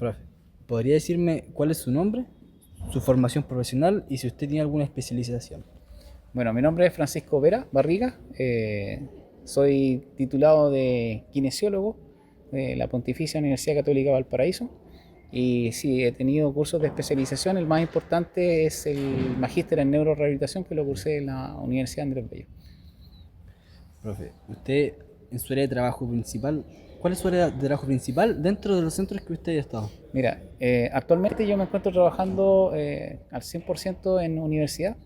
Profe, ¿podría decirme cuál es su nombre, su formación profesional y si usted tiene alguna especialización? Bueno, mi nombre es Francisco Vera Barriga, soy titulado de kinesiólogo de la Pontificia Universidad Católica Valparaíso y sí, he tenido cursos de especialización. El más importante es el magíster en neurorehabilitación que lo cursé en la Universidad Andrés Bello. Profe, usted en su área de trabajo principal, ¿cuál es su área de trabajo principal dentro de los centros que usted ha estado? Mira, actualmente yo me encuentro trabajando al 100% en universidad,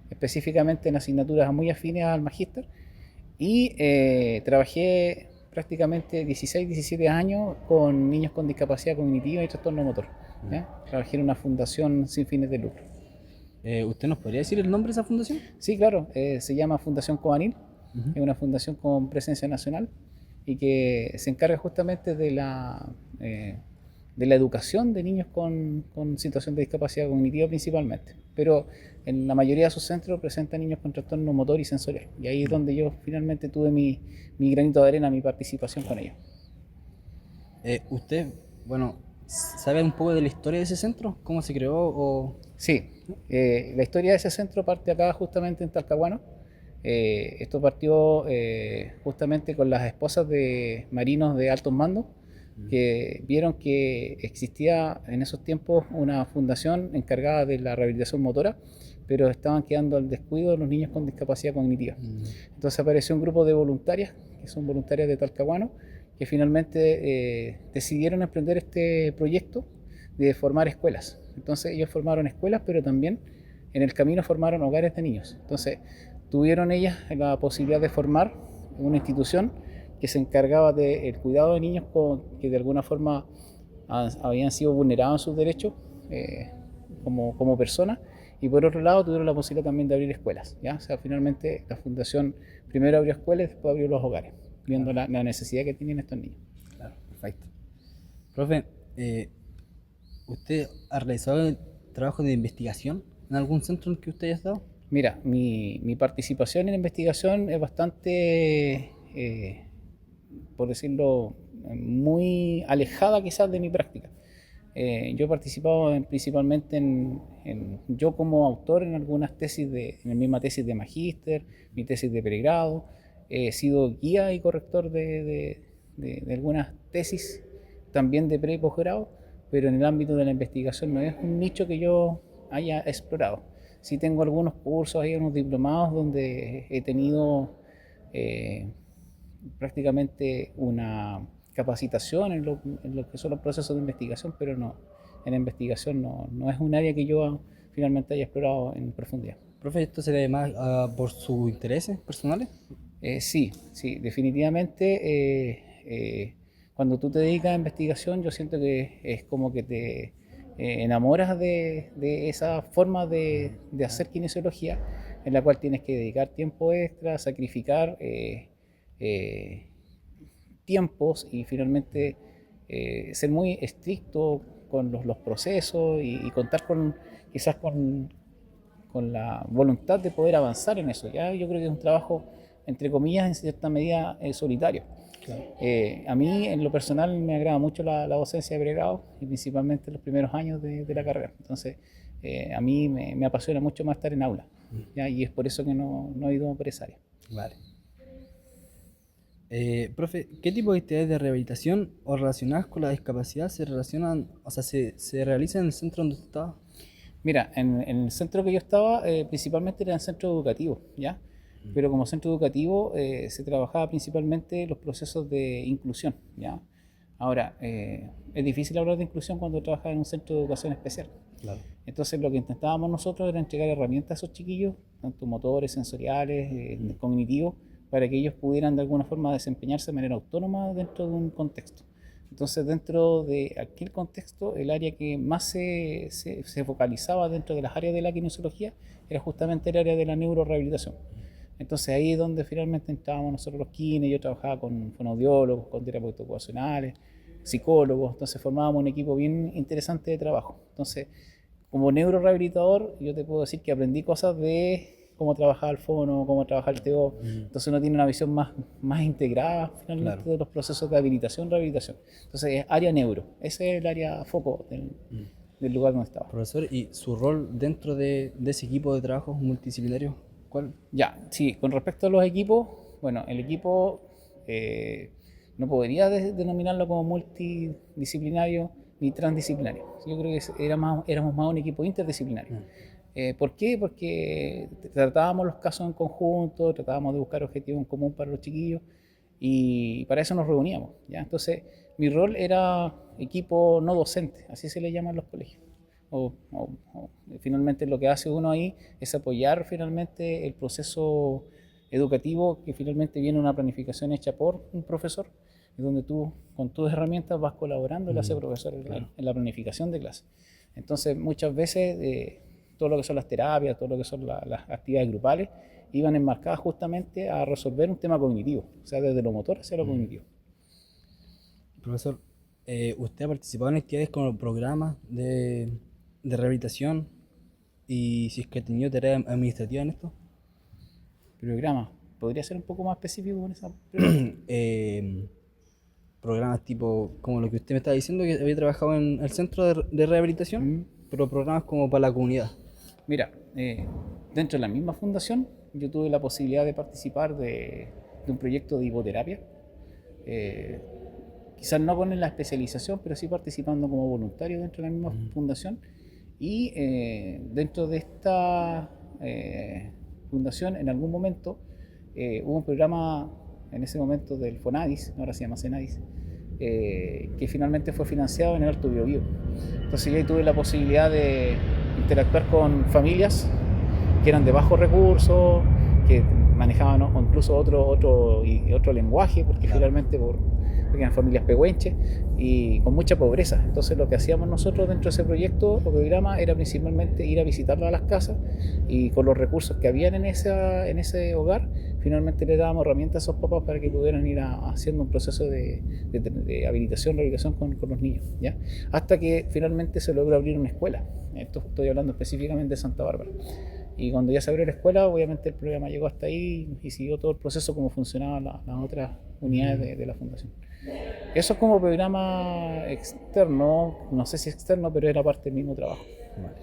específicamente en asignaturas muy afines al magíster. Y trabajé prácticamente 16, 17 años con niños con discapacidad cognitiva y trastorno motor. ¿Ya? Trabajé en una fundación sin fines de lucro. ¿Usted nos podría decir el nombre de esa fundación? Sí, claro, se llama Fundación Cobanil, Ujú. es una fundación con presencia nacional y que se encarga justamente de la educación de niños con situación de discapacidad cognitiva principalmente. Pero en la mayoría de sus centros presentan niños con trastorno motor y sensorial. Y ahí es donde yo finalmente tuve mi granito de arena, mi participación con ellos. Usted, bueno, ¿sabe un poco de la historia de ese centro? ¿Cómo se creó? Sí, la historia de ese centro parte acá justamente en Talcahuano. Esto partió justamente con las esposas de marinos de altos mandos que vieron que existía en esos tiempos una fundación encargada de la rehabilitación motora, pero estaban quedando al descuido los niños con discapacidad cognitiva. Mm, Entonces apareció un grupo de voluntarias, que son voluntarias de Talcahuano, que finalmente decidieron emprender este proyecto de formar escuelas. Entonces ellos formaron escuelas, pero también en el camino formaron hogares de niños. Entonces tuvieron ellas la posibilidad de formar una institución que se encargaba del cuidado de niños que de alguna forma habían sido vulnerados en sus derechos como personas, y por otro lado tuvieron la posibilidad también de abrir escuelas. ¿Ya? O sea, finalmente la fundación primero abrió escuelas y después abrió los hogares, viendo claro, la necesidad que tienen estos niños. claro, perfecto. Profe, ¿usted ha realizado trabajo de investigación en algún centro en que usted haya estado? Mira, mi participación en la investigación es bastante, por decirlo, muy alejada quizás de mi práctica. Yo he participado principalmente yo como autor en algunas en la misma tesis de magíster, mi tesis de pregrado, he sido guía y corrector de algunas tesis, también de pre y posgrado, pero en el ámbito de la investigación no es un nicho que yo haya explorado. Sí tengo algunos cursos, hay unos diplomados donde he tenido eh, prácticamente una capacitación en lo que son los procesos de investigación, pero no, en la investigación no es un área que yo finalmente haya explorado en profundidad. Profe, ¿esto se debe más por sus intereses personales? Sí, sí, definitivamente cuando tú te dedicas a investigación yo siento que es como que te enamoras de esa forma de hacer kinesiología en la cual tienes que dedicar tiempo extra, sacrificar eh, tiempos y finalmente ser muy estricto con los procesos y contar quizás con la voluntad de poder avanzar en eso. ¿Ya? Yo creo que es un trabajo, entre comillas, en cierta medida solitario. Claro. A mí, en lo personal, me agrada mucho la docencia de pregrado y principalmente los primeros años de la carrera. Entonces, a mí me apasiona mucho más estar en aula. ¿Ya? Y es por eso que no he ido por esa área. Vale. Profe, ¿qué tipo de actividades de rehabilitación o relacionadas con la discapacidad se relacionan, o sea, se realizan en el centro donde usted estaba? Mira, en el centro que yo estaba, principalmente era en centro educativo, ¿ya? Pero como centro educativo se trabajaba principalmente los procesos de inclusión, ¿ya? Ahora, es difícil hablar de inclusión cuando trabajas en un centro de educación especial. Claro. Entonces, lo que intentábamos nosotros era entregar herramientas a esos chiquillos, tanto motores, sensoriales, cognitivos, para que ellos pudieran de alguna forma desempeñarse de manera autónoma dentro de un contexto. Entonces, dentro de aquel contexto, el área que más se focalizaba dentro de las áreas de la kinesiología era justamente el área de la neurorehabilitación. Entonces ahí es donde finalmente entrábamos nosotros los kines, yo trabajaba con fonoaudiólogos, con terapeutas ocupacionales, psicólogos, entonces formábamos un equipo bien interesante de trabajo. Entonces, como neurorehabilitador, yo te puedo decir que aprendí cosas cómo trabaja el fono, cómo trabaja el TO. Entonces uno tiene una visión más integrada finalmente Claro. de los procesos de habilitación, rehabilitación. Entonces es área neuro, ese es el área foco del lugar donde estaba. Profesor, ¿y su rol dentro de ese equipo de trabajo multidisciplinario? ¿Cuál? Ya, sí, con respecto a los equipos, bueno, el equipo no podría denominarlo como multidisciplinario ni transdisciplinario. Yo creo que éramos más un equipo interdisciplinario. ¿Por qué? Porque tratábamos los casos en conjunto, tratábamos de buscar objetivos en común para los chiquillos y para eso nos reuníamos, ¿ya? Entonces, mi rol era equipo no docente, así se le llama en los colegios. Finalmente lo que hace uno ahí es apoyar finalmente el proceso educativo, que finalmente viene una planificación hecha por un profesor, donde tú con tus herramientas vas colaborando y le hace profesor en la planificación de clase. Entonces muchas veces todo lo que son las terapias, todo lo que son las actividades grupales, iban enmarcadas justamente a resolver un tema cognitivo, o sea, desde lo motor hacia lo cognitivo. Profesor, ¿usted ha participado en actividades como programas de rehabilitación y si es que ha tenido tarea administrativa en esto? Programa, ¿podría ser un poco más específico con esa pregunta? Programas tipo, como lo que usted me estaba diciendo, que había trabajado en el centro de rehabilitación, pero programas como para la comunidad. Mira, dentro de la misma fundación yo tuve la posibilidad de participar de un proyecto de hipoterapia, quizás no con la especialización, pero sí participando como voluntario dentro de la misma fundación. Y dentro de esta fundación, en algún momento, hubo un programa, en ese momento del FONADIS, ahora se llama CENADIS, que finalmente fue financiado en el Alto Biobío. Entonces yo ahí tuve la posibilidad de interactuar con familias que eran de bajos recursos, que manejaban incluso otro lenguaje, porque finalmente porque eran familias pehuenches y con mucha pobreza. Entonces lo que hacíamos nosotros dentro de ese proyecto o programa era principalmente ir a visitarlos a las casas y con los recursos que habían en ese hogar, finalmente le dábamos herramientas a esos papás para que pudieran ir haciendo un proceso de habilitación, rehabilitación con los niños, ¿ya? Hasta que finalmente se logró abrir una escuela. Esto estoy hablando específicamente de Santa Bárbara. Y cuando ya se abrió la escuela, obviamente el programa llegó hasta ahí y siguió todo el proceso como funcionaban las otras unidades de la fundación. Eso es como programa externo, no sé si externo, pero era parte del mismo trabajo. Vale.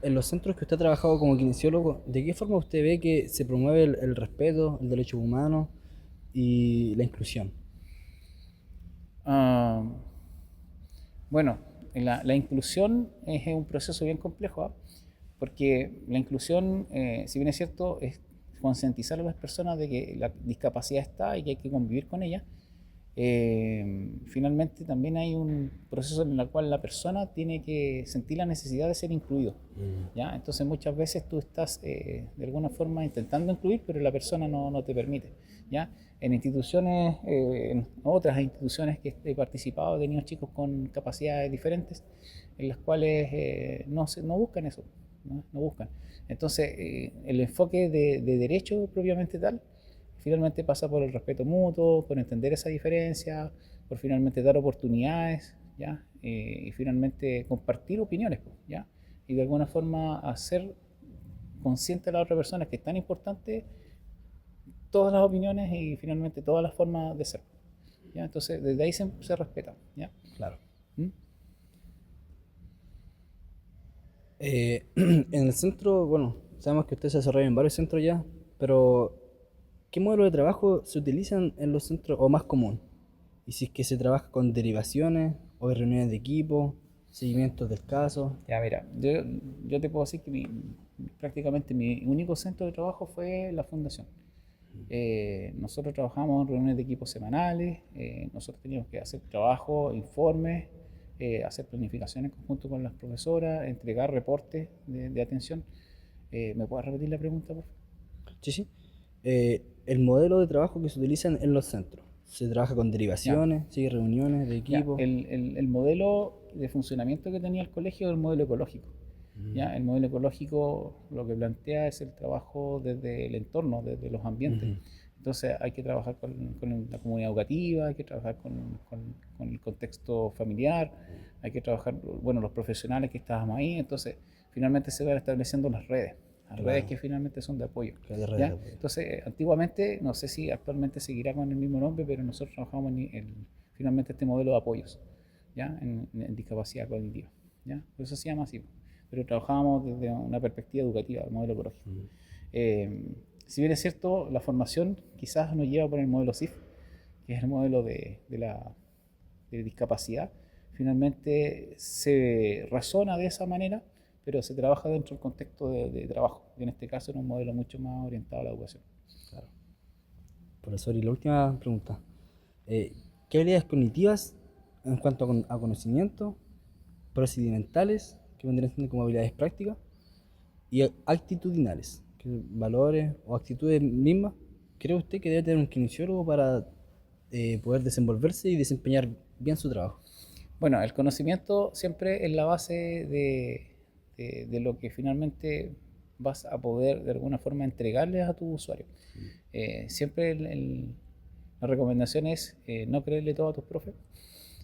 En los centros que usted ha trabajado como kinesiólogo, ¿de qué forma usted ve que se promueve el respeto, el derecho humano y la inclusión? Bueno, la inclusión es un proceso bien complejo, porque la inclusión, si bien es cierto, es concientizar a las personas de que la discapacidad está y que hay que convivir con ella. Finalmente también hay un proceso en el cual la persona tiene que sentir la necesidad de ser incluido, ¿ya? Entonces muchas veces tú estás de alguna forma intentando incluir, pero la persona no te permite, ¿ya? En instituciones, en otras instituciones que he participado, he tenido chicos con capacidades diferentes, en las cuales no buscan eso, no buscan. Entonces el enfoque de derecho propiamente tal finalmente pasa por el respeto mutuo, por entender esa diferencia, por finalmente dar oportunidades, ¿ya? Y finalmente compartir opiniones, ¿ya? Y de alguna forma hacer consciente a la otra persona que es tan importante todas las opiniones y finalmente todas las formas de ser, ¿ya? Entonces desde ahí se respeta, ¿ya? Claro. ¿Mm? En el centro, bueno, sabemos que usted se desarrolla en varios centros ya, pero ¿qué modelo de trabajo se utilizan en los centros o más común? Y si es que se trabaja con derivaciones o hay reuniones de equipo, seguimientos del caso. Ya, mira, yo te puedo decir que prácticamente mi único centro de trabajo fue la fundación. Nosotros trabajamos en reuniones de equipos semanales, nosotros teníamos que hacer trabajo, informes, hacer planificaciones en conjunto con las profesoras, entregar reportes de atención. ¿Me puedes repetir la pregunta, por favor? Sí, sí. El modelo de trabajo que se utilizan en los centros. Se trabaja con Ya, derivaciones, sigue reuniones de ya. equipo. El modelo de funcionamiento que tenía el colegio es el modelo ecológico. ¿Ya? El modelo ecológico lo que plantea es el trabajo desde el entorno, desde los ambientes. Entonces hay que trabajar con la comunidad educativa, hay que trabajar con el contexto familiar, hay que trabajar, bueno, los profesionales que estábamos ahí. Entonces finalmente se van estableciendo las redes Claro, que finalmente son de apoyo. que de redes de ¿Ya? apoyo. Entonces, antiguamente, no sé si actualmente seguirá con el mismo nombre, pero nosotros trabajamos finalmente este modelo de apoyos, ¿ya? En discapacidad cognitiva, ¿ya? Por eso se llama así, pero trabajábamos desde una perspectiva educativa, el modelo ecológico. Si bien es cierto, la formación quizás nos lleva por el modelo CIF, que es el modelo de discapacidad, finalmente se razona de esa manera, pero se trabaja dentro del contexto de trabajo, y en este caso en un modelo mucho más orientado a la educación. Claro. Profesor, y la última pregunta. Eh, ¿Qué habilidades cognitivas en cuanto a conocimiento, procedimentales, que vendrían siendo como habilidades prácticas, y actitudinales, que valores o actitudes mismas, cree usted que debe tener un kinesiólogo para poder desenvolverse y desempeñar bien su trabajo? Bueno, el conocimiento siempre es la base de lo que finalmente vas a poder de alguna forma entregarles a tu usuario. Siempre la recomendación es no creerle todo a tus profes.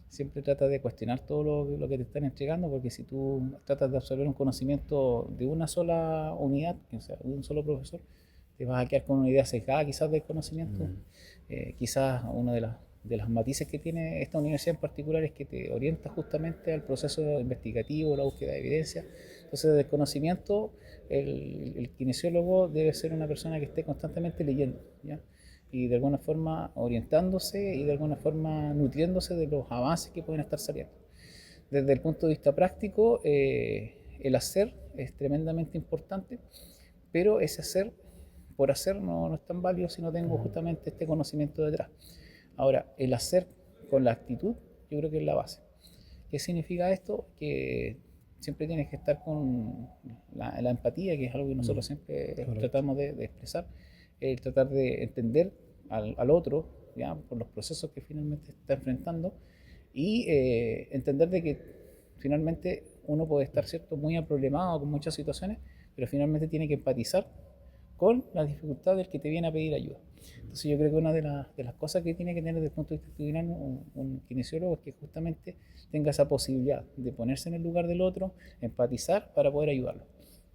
Siempre trata de cuestionar todo lo que te están entregando, porque si tú tratas de absorber un conocimiento de una sola unidad, o sea, de un solo profesor, te vas a quedar con una idea sesgada quizás del conocimiento. Quizás una de las matices que tiene esta universidad en particular es que te orienta justamente al proceso investigativo, la búsqueda de evidencia. Entonces, del conocimiento, el kinesiólogo debe ser una persona que esté constantemente leyendo, ¿ya? Y de alguna forma orientándose y de alguna forma nutriéndose de los avances que pueden estar saliendo. Desde el punto de vista práctico, el hacer es tremendamente importante, pero ese hacer por hacer no es tan válido si no tengo justamente este conocimiento detrás. Ahora, el hacer con la actitud, yo creo que es la base. ¿Qué significa esto? Que siempre tienes que estar con la empatía, que es algo que nosotros siempre tratamos de expresar, tratar de entender al otro, ¿ya? Por los procesos que finalmente está enfrentando y entender de que finalmente uno puede estar, ¿cierto?, muy aproblemado con muchas situaciones, pero finalmente tiene que empatizar con la dificultad del que te viene a pedir ayuda. Entonces yo creo que una de las cosas que tiene que tener desde el punto de vista actitudinal un kinesiólogo es que justamente tenga esa posibilidad de ponerse en el lugar del otro, empatizar para poder ayudarlo.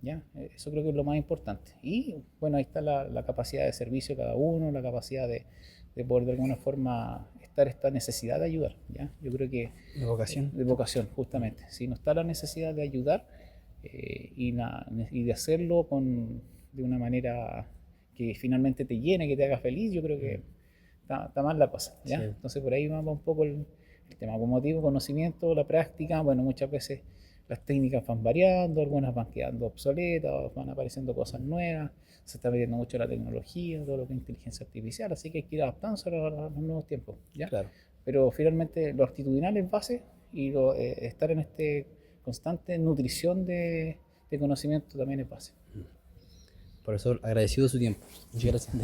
¿Ya? Eso creo que es lo más importante. Y bueno, ahí está la capacidad de servicio de cada uno, la capacidad de poder de alguna forma estar esta necesidad de ayudar. ¿Ya? Yo creo que De vocación. de vocación, justamente. Si no está la necesidad de ayudar y de hacerlo de una manera que finalmente te llene, que te haga feliz, yo creo que está mal la cosa. ¿Ya? Sí. Entonces por ahí va un poco el tema. Como motivo, conocimiento, la práctica, bueno, muchas veces las técnicas van variando, algunas van quedando obsoletas, van apareciendo cosas nuevas, se está metiendo mucho la tecnología, todo lo que es inteligencia artificial, así que hay que ir adaptándose a los nuevos tiempos, ¿ya? Claro. Pero finalmente lo actitudinal es base y estar en este constante nutrición de conocimiento también es base. Profesor, agradecido su tiempo. Muchas gracias.